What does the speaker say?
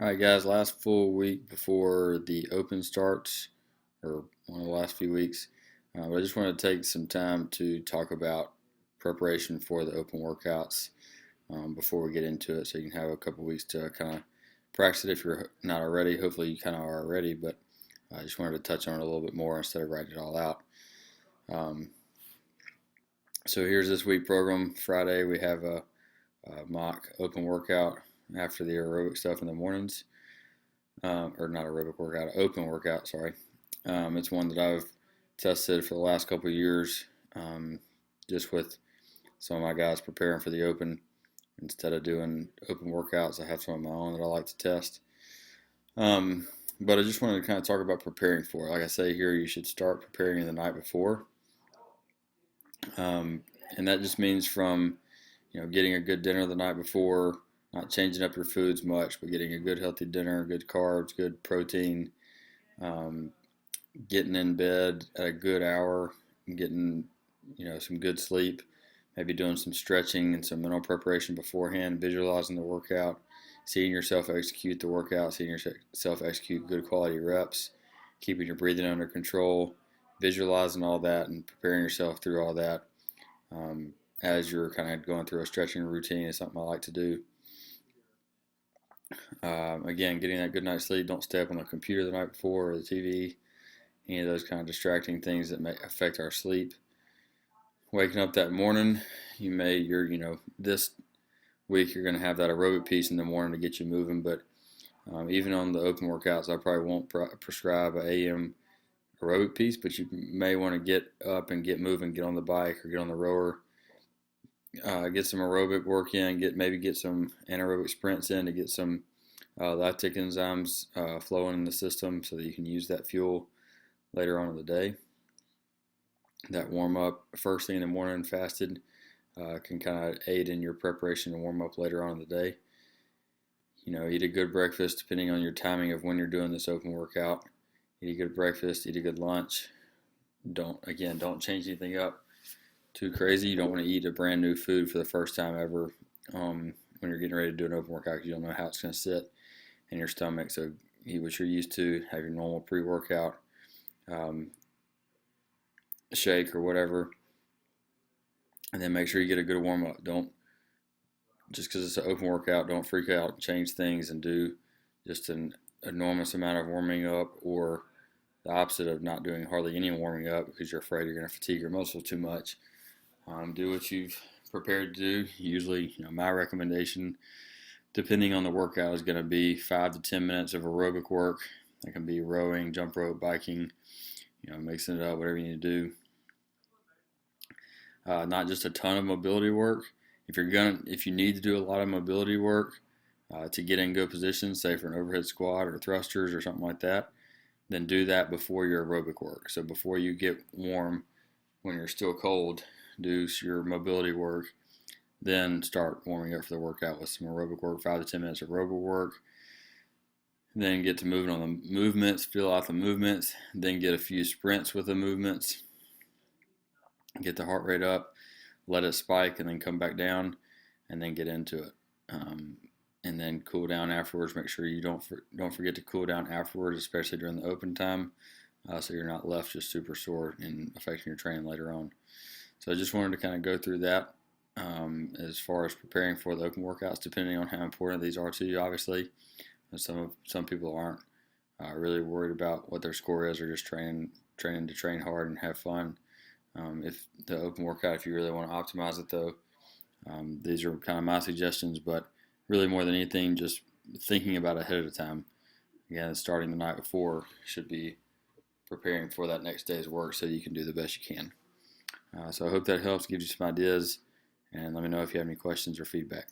All right, guys, last full week before the open starts, or one of the last few weeks. But I just want to take some time to talk about preparation for the open workouts before we get into it so you can have a couple weeks to kind of practice it if you're not already. Hopefully, you kind of are already, but I just wanted to touch on it a little bit more instead of writing it all out. Um, so here's this week program. Friday, we have a mock open workout after the aerobic stuff in the mornings. Or not aerobic workout, open workout, sorry. It's one that I've tested for the last couple of years, just with some of my guys preparing for the open. Instead of doing open workouts, I have some of my own that I like to test. But I just wanted to kind of talk about preparing for it. Like I say here, you should start preparing the night before. And that just means from, getting a good dinner the night before, not changing up your foods much, but getting a good healthy dinner, good carbs, good protein, um, getting in bed at a good hour, and getting some good sleep, maybe doing some stretching and some mental preparation beforehand, visualizing the workout, seeing yourself execute the workout, seeing yourself execute good quality reps, keeping your breathing under control, visualizing all that and preparing yourself through all that um, as you're kind of going through a stretching routine is something I like to do. Again, getting that good night's sleep. Don't stay up on the computer the night before or the TV. Any of those kind of distracting things that may affect our sleep. Waking up that morning, this week you're going to have that aerobic piece in the morning to get you moving. But even on the open workouts, I probably won't prescribe an AM aerobic piece, but you may want to get up and get moving, get on the bike or get on the rower, get some aerobic work in, get some anaerobic sprints in to get some lactic enzymes flowing in the system so that you can use that fuel later on in the day. That warm up first thing in the morning fasted can kind of aid in your preparation to warm up later on in the day. Eat a good breakfast depending on your timing of when you're doing this open workout. Eat a good breakfast, eat a good lunch. Don't change anything up too crazy. You don't want to eat a brand new food for the first time ever when you're getting ready to do an open workout because you don't know how it's going to sit in your stomach. So eat what you're used to. Have your normal pre-workout shake or whatever, and then make sure you get a good warm up. Don't just because it's an open workout, don't freak out and change things and do just an enormous amount of warming up or the opposite of not doing hardly any warming up because you're afraid you're going to fatigue your muscles too much. Do what you've prepared to do. Usually, my recommendation, depending on the workout, is going to be 5 to 10 minutes of aerobic work. That can be rowing, jump rope, biking, mixing it up, whatever you need to do. Not just a ton of mobility work. If you need to do a lot of mobility work to get in good positions, say for an overhead squat or thrusters or something like that, then do that before your aerobic work. So before you get warm, when you're still cold, do your mobility work. Then start warming up for the workout with some aerobic work, 5 to 10 minutes of aerobic work. Then get to moving on the movements, feel out the movements. Then get a few sprints with the movements. Get the heart rate up, let it spike, and then come back down, and then get into it. And then cool down afterwards. Make sure you don't forget to cool down afterwards, especially during the open time, so you're not left just super sore and affecting your training later on. So I just wanted to kind of go through that as far as preparing for the open workouts, depending on how important these are to you. Obviously, some people aren't really worried about what their score is, or just training to train hard and have fun. If the open workout, if you really want to optimize it, though, these are kind of my suggestions. But really, more than anything, just thinking about it ahead of time. Again, starting the night before should be preparing for that next day's work so you can do the best you can. So I hope that helps, gives you some ideas, and let me know if you have any questions or feedback.